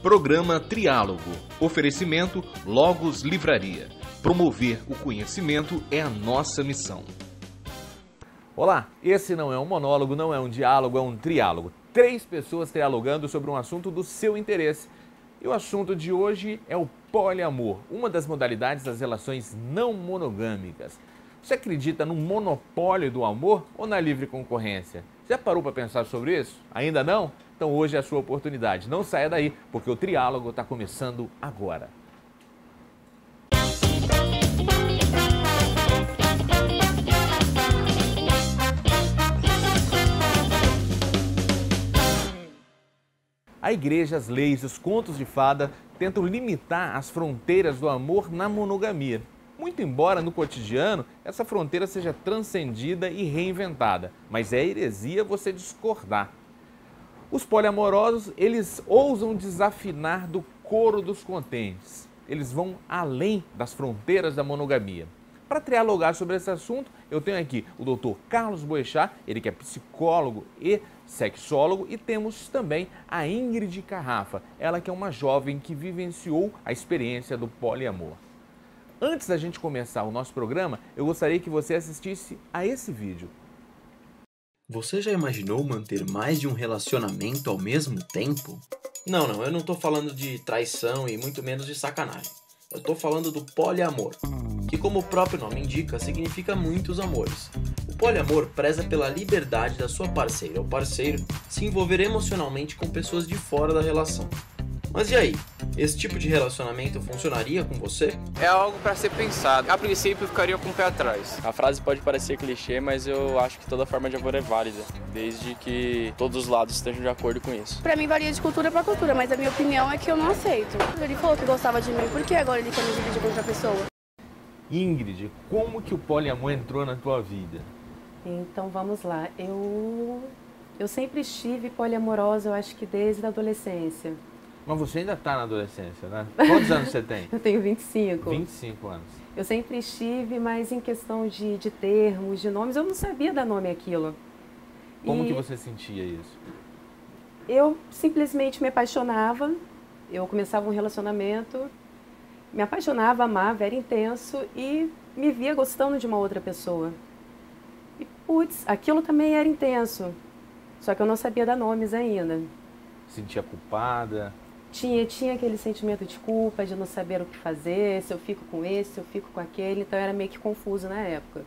Programa Triálogo. Oferecimento Logos Livraria. Promover o conhecimento é a nossa missão. Olá, esse não é um monólogo, não é um diálogo, é um triálogo. 3 pessoas dialogando sobre um assunto do seu interesse. E o assunto de hoje é o poliamor, uma das modalidades das relações não monogâmicas. Você acredita no monopólio do amor ou na livre concorrência? Já parou para pensar sobre isso? Ainda não? Então hoje é a sua oportunidade. Não saia daí, porque o triálogo está começando agora. A igreja, as leis, os contos de fada tentam limitar as fronteiras do amor na monogamia. Muito embora no cotidiano essa fronteira seja transcendida e reinventada, mas é heresia você discordar. Os poliamorosos, eles ousam desafinar do coro dos contentes. Eles vão além das fronteiras da monogamia. Para dialogar sobre esse assunto, eu tenho aqui o Dr. Carlos Boechat, ele que é psicólogo e sexólogo, e temos também a Ingrid Carrafa, ela que é uma jovem que vivenciou a experiência do poliamor. Antes da gente começar o nosso programa, eu gostaria que você assistisse a esse vídeo. Você já imaginou manter mais de um relacionamento ao mesmo tempo? Não, eu não tô falando de traição e muito menos de sacanagem. Eu tô falando do poliamor, que como o próprio nome indica, significa muitos amores. O poliamor preza pela liberdade da sua parceira ou parceiro se envolver emocionalmente com pessoas de fora da relação. Mas e aí? Esse tipo de relacionamento funcionaria com você? É algo para ser pensado. A princípio, eu ficaria com o pé atrás. A frase pode parecer clichê, mas eu acho que toda forma de amor é válida, desde que todos os lados estejam de acordo com isso. Pra mim varia de cultura pra cultura, mas a minha opinião é que eu não aceito. Ele falou que gostava de mim, por que agora ele quer me dividir com outra pessoa? Ingrid, como que o poliamor entrou na tua vida? Então vamos lá, eu sempre estive poliamorosa, eu acho que desde a adolescência. Mas você ainda está na adolescência, né? Quantos anos você tem? Eu tenho 25. 25 anos. Eu sempre estive, mas em questão de termos, de nomes, eu não sabia dar nome àquilo. Como que você sentia isso? Eu simplesmente me apaixonava, eu começava um relacionamento, me apaixonava, amava, era intenso e me via gostando de uma outra pessoa. E putz, aquilo também era intenso, só que eu não sabia dar nomes ainda. Sentia culpada? Tinha aquele sentimento de culpa, de não saber o que fazer, se eu fico com esse, se eu fico com aquele, então era meio que confuso na época.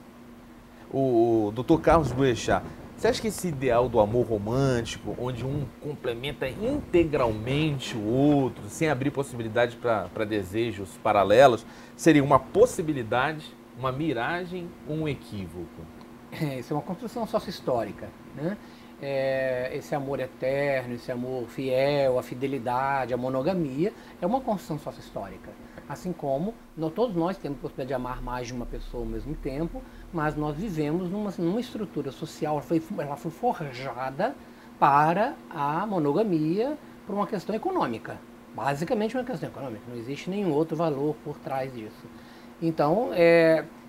O Dr. Carlos Boechat, você acha que esse ideal do amor romântico, onde um complementa integralmente o outro, sem abrir possibilidade para desejos paralelos, seria uma possibilidade, uma miragem ou um equívoco? Isso é uma construção sócio-histórica, né? Esse amor eterno, esse amor fiel, a fidelidade, a monogamia, é uma construção sócio-histórica. Assim como todos nós temos a possibilidade de amar mais de uma pessoa ao mesmo tempo, mas nós vivemos numa estrutura social, ela foi forjada para a monogamia por uma questão econômica. Basicamente uma questão econômica, não existe nenhum outro valor por trás disso. Então,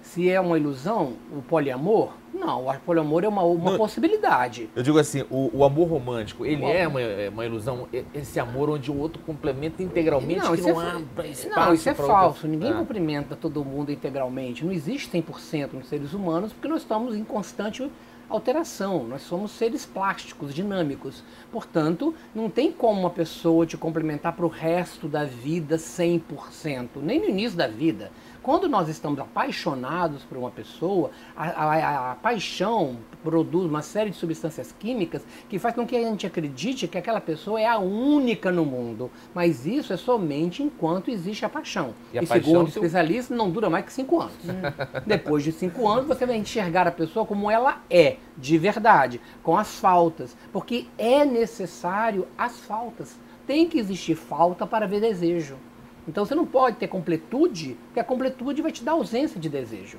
se é uma ilusão, o poliamor, não, o poliamor é uma possibilidade. Eu digo assim, o amor romântico, ele é uma ilusão, esse amor onde o outro complementa integralmente, não, que não há espaço. Não, isso é falso, ninguém cumprimenta todo mundo integralmente, não existe 100% nos seres humanos, porque nós estamos em constante alteração, nós somos seres plásticos, dinâmicos, portanto, não tem como uma pessoa te complementar para o resto da vida 100%, nem no início da vida. Quando nós estamos apaixonados por uma pessoa, a paixão produz uma série de substâncias químicas que faz com que a gente acredite que aquela pessoa é a única no mundo. Mas isso é somente enquanto existe a paixão. E segundo especialistas, não dura mais que 5 anos. Depois de 5 anos, você vai enxergar a pessoa como ela é, de verdade, com as faltas. Porque é necessário as faltas. Tem que existir falta para haver desejo. Então você não pode ter completude, porque a completude vai te dar ausência de desejo.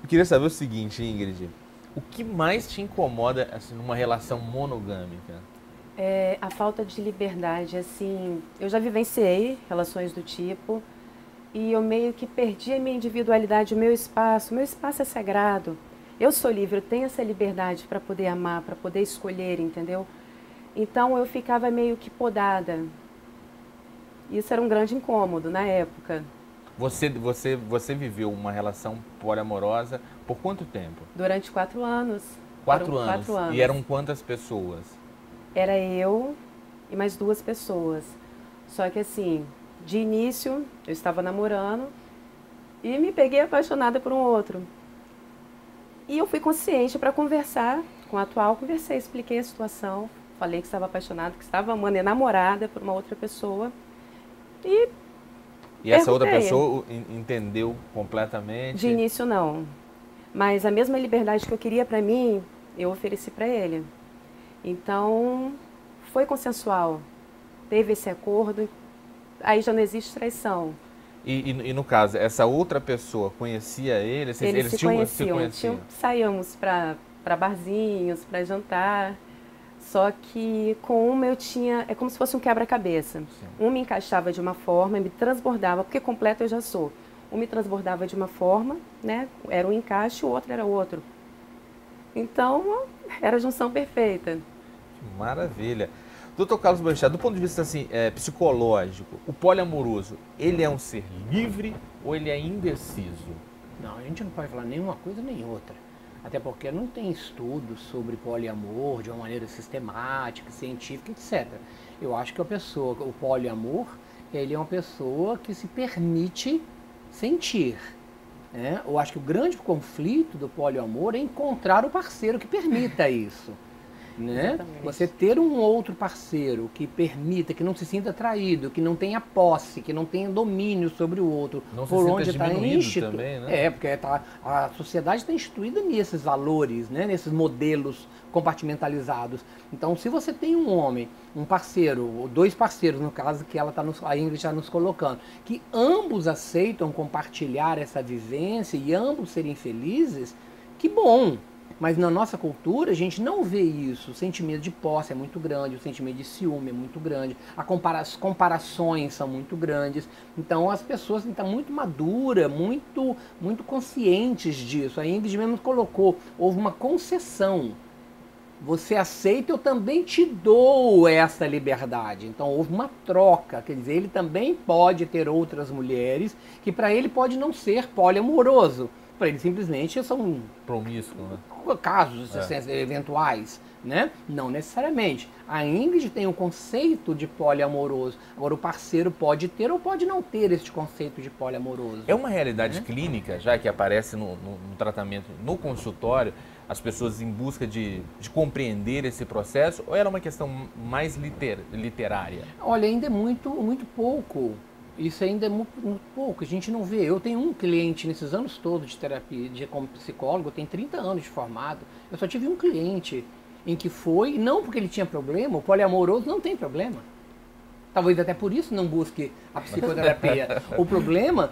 Eu queria saber o seguinte, Ingrid, o que mais te incomoda assim, numa relação monogâmica? A falta de liberdade, assim, eu já vivenciei relações do tipo e eu meio que perdi a minha individualidade, o meu espaço é sagrado. Eu sou livre, eu tenho essa liberdade para poder amar, para poder escolher, entendeu? Então eu ficava meio que podada. Isso era um grande incômodo na época. Você viveu uma relação poliamorosa por quanto tempo? Durante 4 anos. 4 anos. 4 anos. E eram quantas pessoas? Era eu e mais 2 pessoas. Só que assim, de início, eu estava namorando e me peguei apaixonada por um outro. E eu fui consciente para conversar com o atual, conversei, expliquei a situação, falei que estava apaixonada, que estava amando, namorada por uma outra pessoa. E essa outra pessoa entendeu completamente? De início não, mas a mesma liberdade que eu queria para mim, eu ofereci para ele. Então, foi consensual, teve esse acordo, aí já não existe traição. E no caso, essa outra pessoa conhecia ele? Eles se conheciam. Saíamos para barzinhos, para jantar. Só que com uma eu tinha... É como se fosse um quebra-cabeça. Um me encaixava de uma forma, me transbordava, porque completo eu já sou. Um me transbordava de uma forma, né? Era um encaixe, o outro era outro. Então, era a junção perfeita. Maravilha. Doutor Carlos Boechat, do ponto de vista assim, psicológico, o poliamoroso, ele é um ser livre ou ele é indeciso? Não, a gente não pode falar nenhuma coisa nem outra. Até porque não tem estudos sobre poliamor de uma maneira sistemática, científica, etc. Eu acho que o poliamor, ele é uma pessoa que se permite sentir. Né? Eu acho que o grande conflito do poliamor é encontrar o parceiro que permita isso. Né? Você ter um outro parceiro que permita, que não se sinta traído, que não tenha posse, que não tenha domínio sobre o outro, não por se onde está instituído também, né? porque a sociedade está instituída nesses valores, né? Nesses modelos compartimentalizados. Então, se você tem um homem, um parceiro, ou 2 parceiros, no caso que a Ingrid está nos colocando, que ambos aceitam compartilhar essa vivência e ambos serem felizes, que bom! Mas na nossa cultura a gente não vê isso. O sentimento de posse é muito grande, o sentimento de ciúme é muito grande, as comparações são muito grandes. Então as pessoas estão muito maduras, muito conscientes disso. A Ingrid mesmo colocou, houve uma concessão. Você aceita, eu também te dou essa liberdade. Então houve uma troca, quer dizer, ele também pode ter outras mulheres, que para ele pode não ser poliamoroso. Para ele simplesmente são promíscuo, né? Casos eventuais, né? Não necessariamente. A Ingrid tem um conceito de poliamoroso. Agora o parceiro pode ter ou pode não ter este conceito de poliamoroso. É uma realidade clínica, já que aparece no tratamento, no consultório, as pessoas em busca de compreender esse processo, ou era uma questão mais literária? Olha, ainda é muito pouco. Isso ainda é muito pouco, a gente não vê. Eu tenho um cliente nesses anos todos de terapia, como psicólogo, eu tenho 30 anos de formado, eu só tive um cliente em que foi, não porque ele tinha problema, o poliamoroso não tem problema. Talvez até por isso não busque a psicoterapia. O problema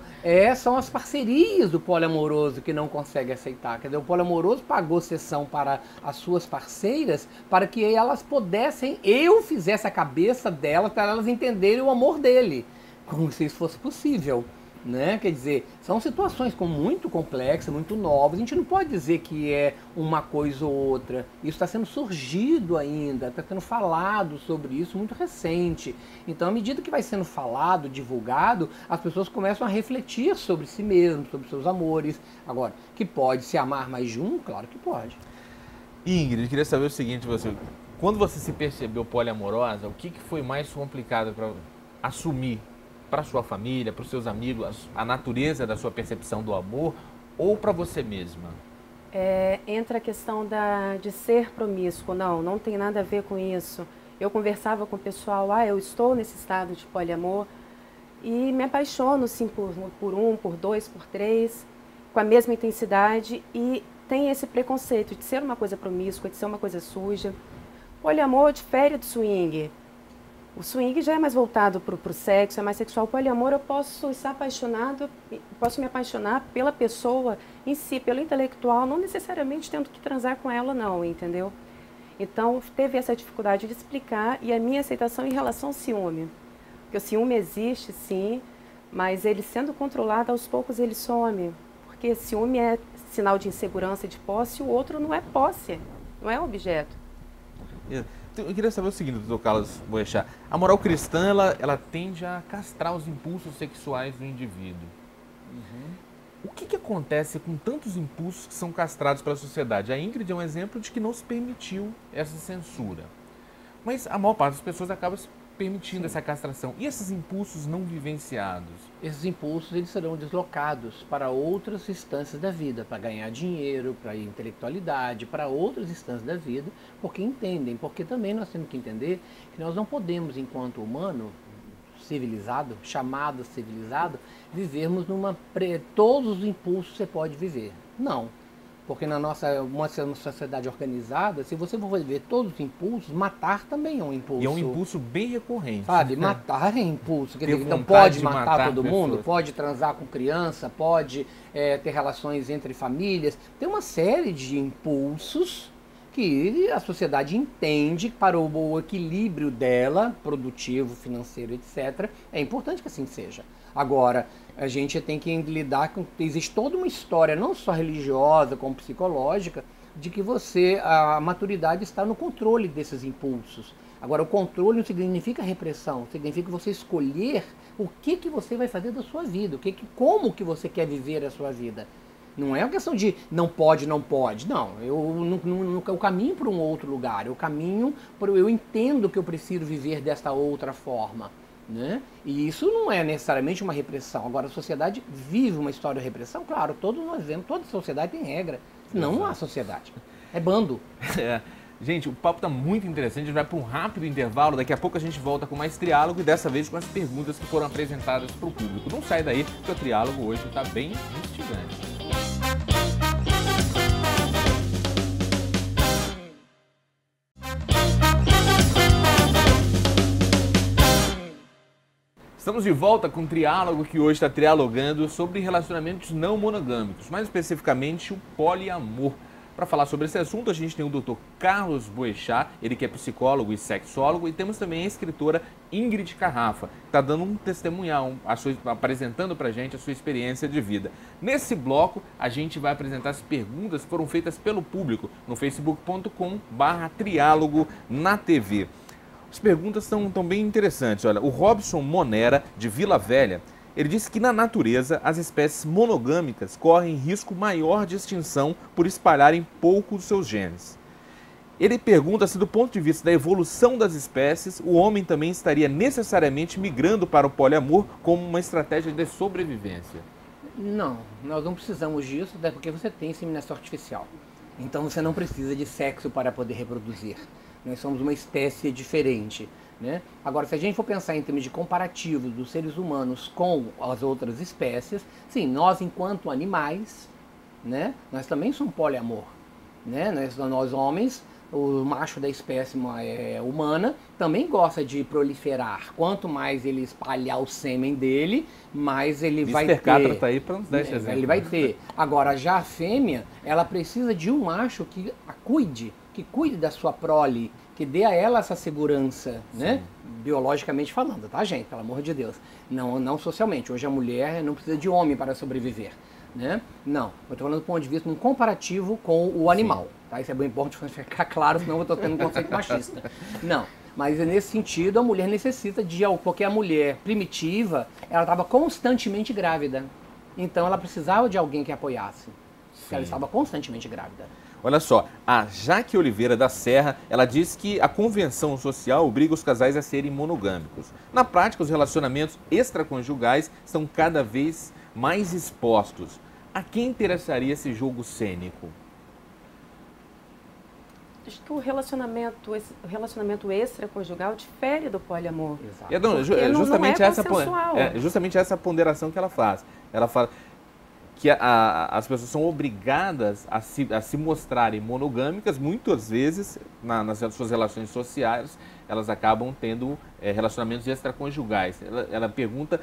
são as parcerias do poliamoroso que não consegue aceitar. Quer dizer, o poliamoroso pagou sessão para as suas parceiras para que elas pudessem, eu fizesse a cabeça delas para elas entenderem o amor dele. Como se isso fosse possível, né? Quer dizer, são situações muito complexas, muito novas. A gente não pode dizer que é uma coisa ou outra. Isso está sendo surgido ainda, está sendo falado sobre isso muito recente. Então, à medida que vai sendo falado, divulgado, as pessoas começam a refletir sobre si mesmas, sobre seus amores. Agora, que pode se amar mais de um? Claro que pode. Ingrid, queria saber o seguinte, quando você se percebeu poliamorosa, o que foi mais complicado para assumir? Para sua família, para os seus amigos, a natureza da sua percepção do amor ou para você mesma? Entra a questão de ser promíscuo. Não tem nada a ver com isso. Eu conversava com o pessoal, eu estou nesse estado de poliamor e me apaixono sim por 1, por 2, por 3, com a mesma intensidade e tem esse preconceito de ser uma coisa promíscua, de ser uma coisa suja. Poliamor difere do swing. O swing já é mais voltado para o sexo, é mais sexual. O poliamor eu posso estar apaixonado, posso me apaixonar pela pessoa em si, pelo intelectual, não necessariamente tendo que transar com ela não, entendeu? Então teve essa dificuldade de explicar e a minha aceitação em relação ao ciúme. Porque o ciúme existe sim, mas ele sendo controlado aos poucos ele some. Porque ciúme é sinal de insegurança e de posse, e o outro não é posse, não é objeto. Eu queria saber o seguinte, doutor Carlos Boechat. A moral cristã, ela tende a castrar os impulsos sexuais do indivíduo. O que acontece com tantos impulsos que são castrados pela sociedade? A Ingrid é um exemplo de que não se permitiu essa censura. Mas a maior parte das pessoas acaba se permitindo essa castração. E esses impulsos não vivenciados? Esses impulsos eles serão deslocados para outras instâncias da vida, para ganhar dinheiro, para intelectualidade, para outras instâncias da vida, porque também nós temos que entender que nós não podemos, enquanto humano civilizado, chamado civilizado, vivermos todos os impulsos você pode viver. Não. Porque na uma sociedade organizada, se você for viver todos os impulsos, matar também é um impulso. E é um impulso bem recorrente. Sabe, matar é impulso. Quer dizer, então pode matar todo mundo, pode transar com criança, pode ter relações entre famílias. Tem uma série de impulsos que a sociedade entende para o equilíbrio dela, produtivo, financeiro, etc. É importante que assim seja. Agora, a gente tem que lidar com... Existe toda uma história, não só religiosa, como psicológica, de que a maturidade está no controle desses impulsos. Agora, o controle não significa repressão, significa você escolher o que você vai fazer da sua vida, como que você quer viver a sua vida. Não é uma questão de não pode. Não, eu caminho para um outro lugar, eu entendo que eu preciso viver desta outra forma. Né? E isso não é necessariamente uma repressão. Agora, a sociedade vive uma história de repressão, claro, todos nós vemos, toda sociedade tem regra. Não há sociedade, é bando. Gente, o papo está muito interessante, a gente vai para um rápido intervalo, daqui a pouco a gente volta com mais triálogo e dessa vez com as perguntas que foram apresentadas para o público. Não sai daí, porque o triálogo hoje está bem instigante. Estamos de volta com o triálogo que hoje está trialogando sobre relacionamentos não monogâmicos, mais especificamente o poliamor. Para falar sobre esse assunto, a gente tem o Dr. Carlos Boechat, ele que é psicólogo e sexólogo, e temos também a escritora Ingrid Carrafa, que está dando um testemunhal, apresentando para a gente a sua experiência de vida. Nesse bloco, a gente vai apresentar as perguntas que foram feitas pelo público no facebook.com/triálogo na TV. As perguntas estão bem interessantes. Olha, o Robson Monera, de Vila Velha, ele disse que na natureza as espécies monogâmicas correm risco maior de extinção por espalharem pouco os seus genes. Ele pergunta se do ponto de vista da evolução das espécies, o homem também estaria necessariamente migrando para o poliamor como uma estratégia de sobrevivência. Não, nós não precisamos disso, até porque você tem inseminação artificial. Então você não precisa de sexo para poder reproduzir. Nós somos uma espécie diferente. Né? Agora, se a gente for pensar em termos de comparativos dos seres humanos com as outras espécies, sim, nós enquanto animais, né, nós também somos poliamor. Né? Nós homens, o macho da espécie humana também gosta de proliferar. Quanto mais ele espalhar o sêmen dele, mais ele vai ter. Mr. Tá aí para nos dar esse exemplo. Ele vai ter. Agora, já a fêmea, ela precisa de um macho que a cuide da sua prole, que dê a ela essa segurança, né? Biologicamente falando, tá, gente? Pelo amor de Deus. Não socialmente. Hoje a mulher não precisa de homem para sobreviver, né? Não. Eu estou falando do ponto de vista de um comparativo com o animal, tá? Isso é bem importante ficar claro, senão eu estou tendo um conceito machista. Não. Mas nesse sentido, a mulher necessita de algo, porque a mulher primitiva, ela estava constantemente grávida. Então ela precisava de alguém que a apoiasse. Porque ela estava constantemente grávida. Olha só, a Jaque Oliveira da Serra, ela diz que a convenção social obriga os casais a serem monogâmicos. Na prática, os relacionamentos extraconjugais estão cada vez mais expostos. A quem interessaria esse jogo cênico? Acho que o relacionamento extraconjugal difere do poliamor. Exato. Justamente essa ponderação que ela faz. Ela fala que as pessoas são obrigadas a se mostrarem monogâmicas, muitas vezes, nas suas relações sociais, elas acabam tendo relacionamentos extraconjugais. Ela pergunta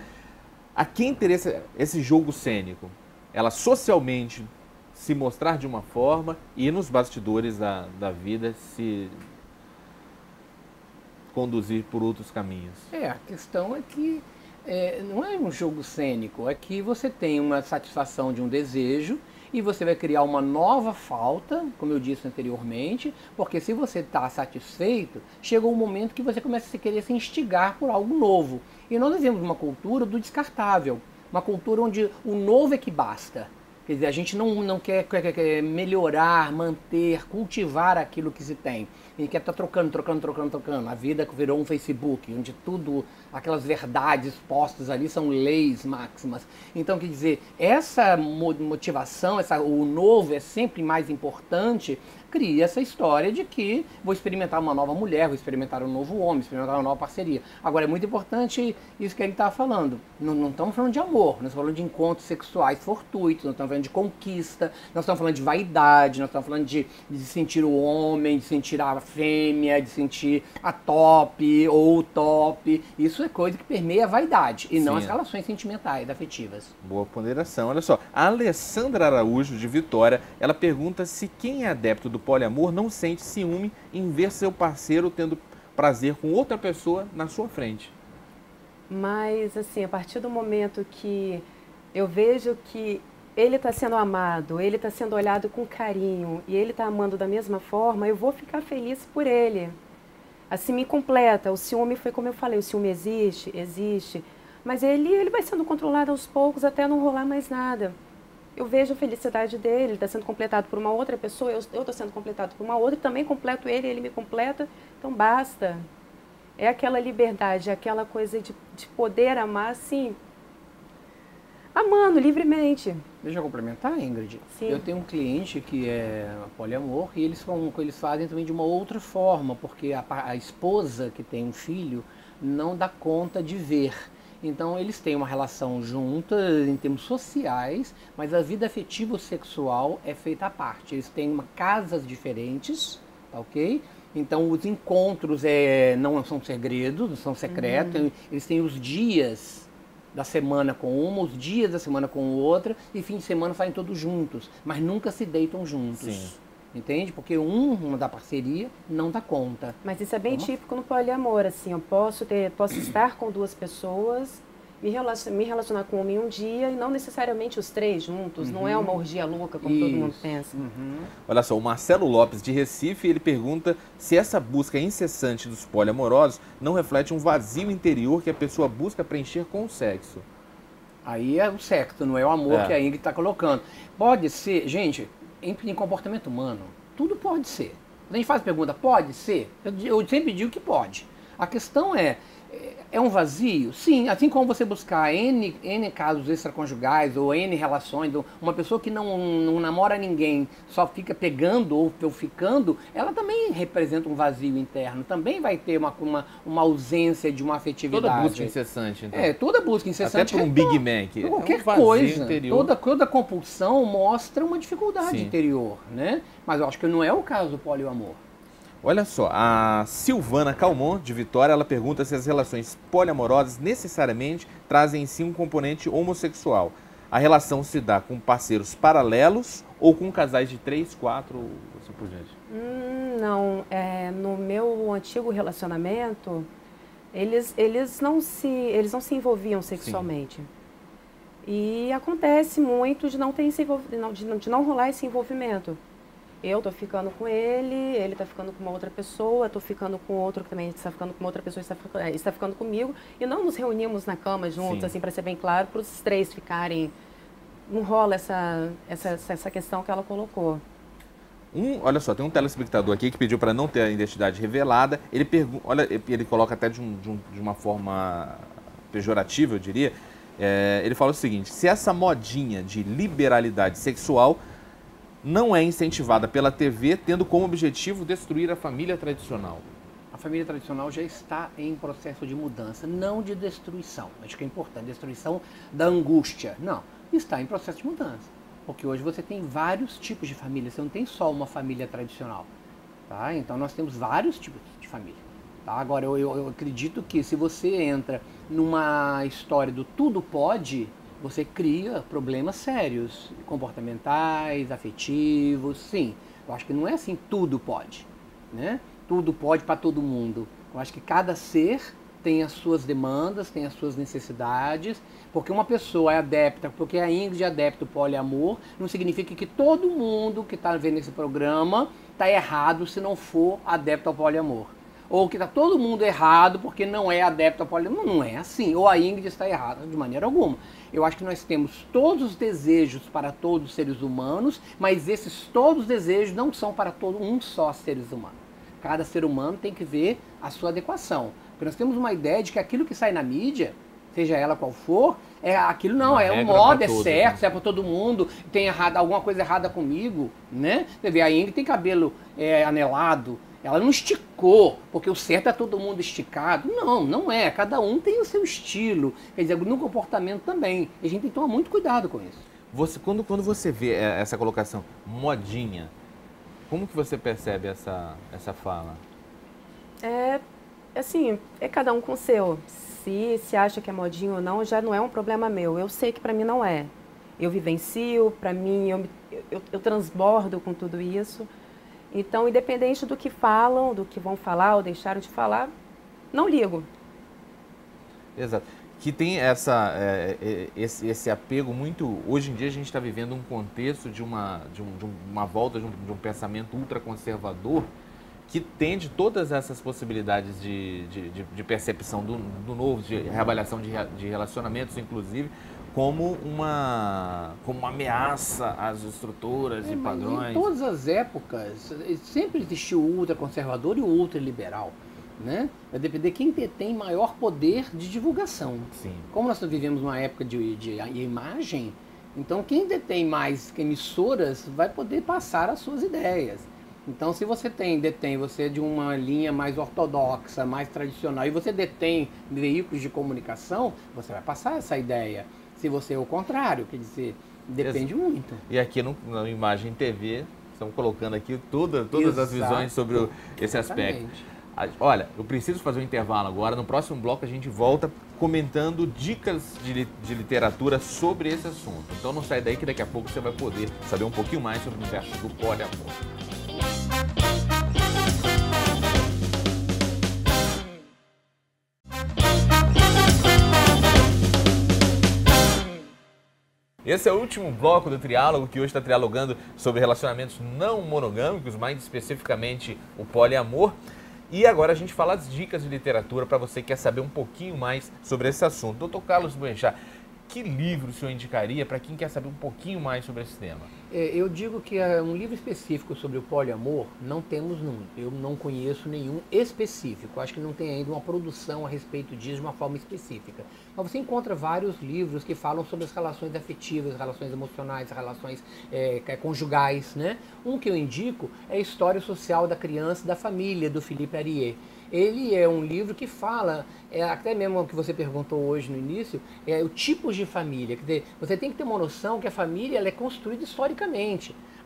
a quem interessa esse jogo cênico? Ela socialmente se mostrar de uma forma e nos bastidores da vida se conduzir por outros caminhos. A questão é que não é um jogo cênico, é que você tem uma satisfação de um desejo e você vai criar uma nova falta, como eu disse anteriormente, porque se você está satisfeito, chega um momento que você começa a querer se instigar por algo novo. E nós vivemos uma cultura do descartável, uma cultura onde o novo é que basta. Quer dizer, a gente não quer melhorar, manter, cultivar aquilo que se tem. A gente quer estar trocando. A vida virou um Facebook, onde tudo, aquelas verdades postas ali são leis máximas. Então, quer dizer, essa motivação, o novo é sempre mais importante, cria essa história de que vou experimentar uma nova mulher, vou experimentar um novo homem, experimentar uma nova parceria. Agora, é muito importante isso que ele estava falando. Não estamos falando de amor, nós estamos falando de encontros sexuais fortuitos, nós estamos falando de conquista, nós estamos falando de vaidade, nós estamos falando de sentir o homem, de sentir a fêmea, de sentir a top ou o top. Isso é coisa que permeia a vaidade e não as relações sentimentais, afetivas. Boa ponderação. Olha só, a Alessandra Araújo, de Vitória, ela pergunta se quem é adepto do poliamor não sente ciúme em ver seu parceiro tendo prazer com outra pessoa na sua frente. Mas, assim, a partir do momento que eu vejo que ele está sendo amado, ele está sendo olhado com carinho e ele está amando da mesma forma, eu vou ficar feliz por ele. Assim me completa. O ciúme foi como eu falei, o ciúme existe, mas ele vai sendo controlado aos poucos até não rolar mais nada. Eu vejo a felicidade dele, ele está sendo completado por uma outra pessoa, eu estou sendo completado por uma outra, e também completo ele me completa, então basta. É aquela liberdade, aquela coisa de poder amar, assim, amando livremente. Deixa eu complementar, Ingrid. Sim. Eu tenho um cliente que é poliamor e eles fazem também de uma outra forma, porque a esposa que tem um filho não dá conta de ver. Então eles têm uma relação junta em termos sociais, mas a vida afetiva sexual é feita à parte. Eles têm casas diferentes, ok? Então os encontros não são segredos, não são secretos. Eles têm os dias da semana com uma, os dias da semana com outra, e fim de semana fazem todos juntos, mas nunca se deitam juntos. Sim. Entende? Porque uma da parceria não dá conta. Mas isso é bem típico no poliamor, assim, eu posso estar com duas pessoas, me relacionar com uma em um dia e não necessariamente os três juntos, não é uma orgia louca como todo mundo pensa. Olha só, o Marcelo Lopes de Recife, ele pergunta se essa busca incessante dos poliamorosos não reflete um vazio interior que a pessoa busca preencher com o sexo. Aí é o sexo, não é o amor que a Ingrid está colocando. Pode ser, gente, em comportamento humano, tudo pode ser. Quando a gente faz a pergunta, pode ser? Eu sempre digo que pode. A questão é um vazio? Sim, assim como você buscar N casos extraconjugais ou N relações, uma pessoa que não namora ninguém, só fica pegando ou ficando, ela também representa um vazio interno, também vai ter uma ausência de uma afetividade. Toda busca incessante, então. Toda busca incessante. Até por um Big Mac. Qualquer coisa. Toda compulsão mostra uma dificuldade interior, né? Mas eu acho que não é o caso do poliamor. Olha só, a Silvana Calmon, de Vitória, ela pergunta se as relações poliamorosas necessariamente trazem em si um componente homossexual. A relação se dá com parceiros paralelos ou com casais de 3, 4, assim por diante? Não, no meu antigo relacionamento, eles não se envolviam sexualmente. Sim. E acontece muito de não rolar esse envolvimento. Eu tô ficando com ele tá ficando com uma outra pessoa, tô ficando com outro que também está ficando com outra pessoa, está ficando comigo, e não nos reunimos na cama juntos, assim, para ser bem claro, para os três ficarem. Não rola essa questão que ela colocou. Olha só, tem um telespectador aqui que pediu para não ter a identidade revelada. Ele ele coloca até de uma forma pejorativa, eu diria. Ele fala o seguinte: se essa modinha de liberalidade sexual não é incentivada pela TV, tendo como objetivo destruir a família tradicional. A família tradicional já está em processo de mudança, não de destruição. Acho que é importante, destruição da angústia. Não, está em processo de mudança. Porque hoje você tem vários tipos de família, você não tem só uma família tradicional. Tá? Então nós temos vários tipos de família. Tá? Agora, eu acredito que se você entra numa história do tudo pode, você cria problemas sérios, comportamentais, afetivos, sim. Eu acho que não é assim, tudo pode, né? Tudo pode para todo mundo. Eu acho que cada ser tem as suas demandas, tem as suas necessidades, porque uma pessoa é adepta, porque a Ingrid é adepta do poliamor, não significa que todo mundo que está vendo esse programa está errado se não for adepto ao poliamor. Ou que está todo mundo errado porque não é adepto ao poliamor. Não é assim. Ou a Ingrid está errada, de maneira alguma. Eu acho que nós temos todos os desejos para todos os seres humanos, mas esses todos os desejos não são para todo um só seres humanos. Cada ser humano tem que ver a sua adequação. Porque nós temos uma ideia de que aquilo que sai na mídia, seja ela qual for, aquilo não, é um modo, é certo, né? É para todo mundo, tem alguma coisa errada comigo, né? Você vê, a Ingrid tem cabelo anelado, ela não esticou, porque o certo é todo mundo esticado. Não, não é. Cada um tem o seu estilo. Quer dizer, no comportamento também. E a gente tem que tomar muito cuidado com isso. Quando você vê essa colocação, modinha, como que você percebe essa fala? Assim, é cada um com o seu. Se acha que é modinho ou não, já não é um problema meu. Eu sei que para mim não é. Eu vivencio, para mim, eu transbordo com tudo isso. Então, independente do que falam, do que vão falar ou deixaram de falar, não ligo. Exato. Que tem esse apego muito... Hoje em dia a gente está vivendo um contexto de uma volta de um pensamento ultraconservador que tende todas essas possibilidades de percepção do novo, de reavaliação de relacionamentos, inclusive, como uma ameaça às estruturas e padrões. Em todas as épocas, sempre existiu o ultraconservador e o ultraliberal, né? Vai depender de quem tem maior poder de divulgação. Sim. Como nós vivemos uma época de imagem, então quem detém mais emissoras vai poder passar as suas ideias. Então, se você detém você de uma linha mais ortodoxa, mais tradicional, e você detém veículos de comunicação, você vai passar essa ideia. Se você é o contrário, quer dizer, depende muito. E aqui no Imagem TV, estamos colocando aqui todas as visões sobre esse aspecto. Olha, eu preciso fazer um intervalo agora. No próximo bloco a gente volta comentando dicas de literatura sobre esse assunto. Então não sai daí que daqui a pouco você vai poder saber um pouquinho mais sobre o universo do poliamor. Esse é o último bloco do Triálogo, que hoje está trialogando sobre relacionamentos não monogâmicos, mais especificamente o poliamor. E agora a gente fala as dicas de literatura para você que quer saber um pouquinho mais sobre esse assunto. Doutor Carlos Boechat, que livro o senhor indicaria para quem quer saber um pouquinho mais sobre esse tema? Eu digo que um livro específico sobre o poliamor não temos nenhum. Eu não conheço nenhum específico. Acho que não tem ainda uma produção a respeito disso de uma forma específica. Mas você encontra vários livros que falam sobre as relações afetivas, relações emocionais, relações conjugais, né? Um que eu indico é a História Social da Criança e da Família, do Philippe Arié. Ele é um livro que fala, até mesmo o que você perguntou hoje no início, o tipos de família. Quer dizer, você tem que ter uma noção que a família ela é construída historicamente.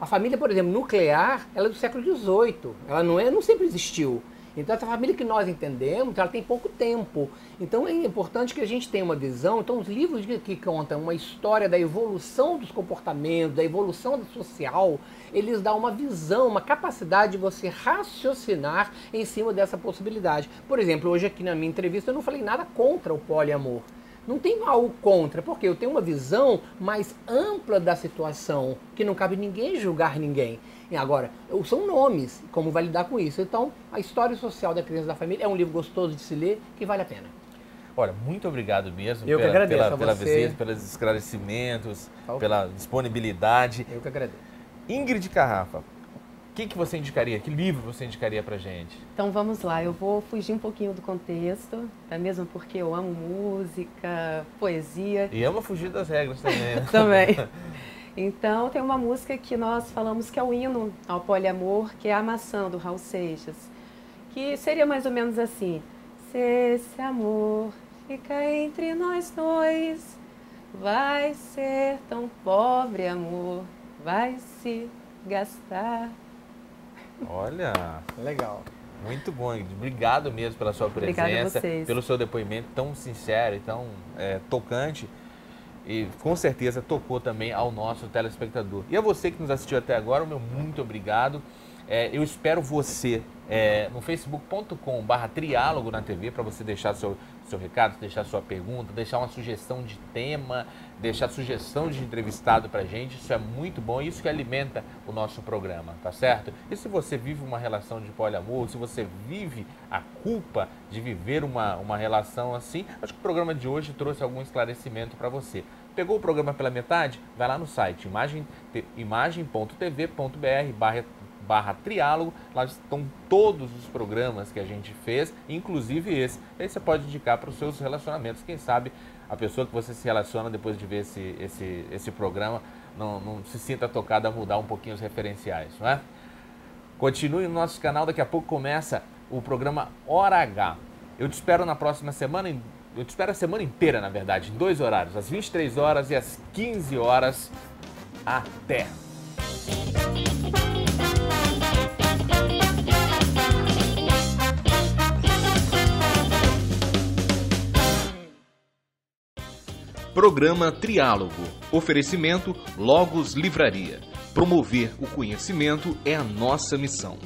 A família, por exemplo, nuclear, ela é do século XVIII. Ela não sempre existiu. Então, essa família que nós entendemos, ela tem pouco tempo. Então, é importante que a gente tenha uma visão. Então, os livros que contam uma história da evolução dos comportamentos, da evolução social, eles dão uma visão, uma capacidade de você raciocinar em cima dessa possibilidade. Por exemplo, hoje aqui na minha entrevista eu não falei nada contra o poliamor. Não tem algo contra, porque eu tenho uma visão mais ampla da situação, que não cabe ninguém julgar ninguém. E agora, são nomes, como vai lidar com isso. Então, a História Social da Criança e da Família é um livro gostoso de se ler, que vale a pena. Olha, muito obrigado mesmo pela visita, pelos esclarecimentos, pela disponibilidade. Eu que agradeço. Ingrid Carrafa, o que você indicaria? Que livro você indicaria pra gente? Então vamos lá, eu vou fugir um pouquinho do contexto, tá? Mesmo porque eu amo música, poesia. E ama fugir das regras também. Também. Então tem uma música que nós falamos que é o hino ao poliamor, que é A Maçã, do Raul Seixas. Que seria mais ou menos assim: se esse amor fica entre nós dois, vai ser tão pobre amor, vai se gastar. Olha, legal. Muito bom, Ingrid. Obrigado mesmo pela sua presença, pelo seu depoimento tão sincero e tão tocante. E com certeza tocou também ao nosso telespectador. E a você que nos assistiu até agora, o meu muito obrigado. Eu espero você no facebook.com/triálogo na TV para você deixar seu recado, deixar sua pergunta, deixar uma sugestão de tema, deixar sugestão de entrevistado pra gente. Isso é muito bom, isso que alimenta o nosso programa, tá certo? E se você vive uma relação de poliamor, se você vive a culpa de viver uma relação assim, acho que o programa de hoje trouxe algum esclarecimento para você. Pegou o programa pela metade? Vai lá no site imagem.tv.br/triálogo, lá estão todos os programas que a gente fez, inclusive esse. Aí você pode indicar para os seus relacionamentos. Quem sabe a pessoa que você se relaciona depois de ver esse programa não se sinta tocada a mudar um pouquinho os referenciais, não é? Continue no nosso canal, daqui a pouco começa o programa Hora H. Eu te espero na próxima semana, eu te espero a semana inteira, na verdade, em 2 horários, às 23 horas e às 15 horas. Até! Programa Triálogo. Oferecimento Logos Livraria. Promover o conhecimento é a nossa missão.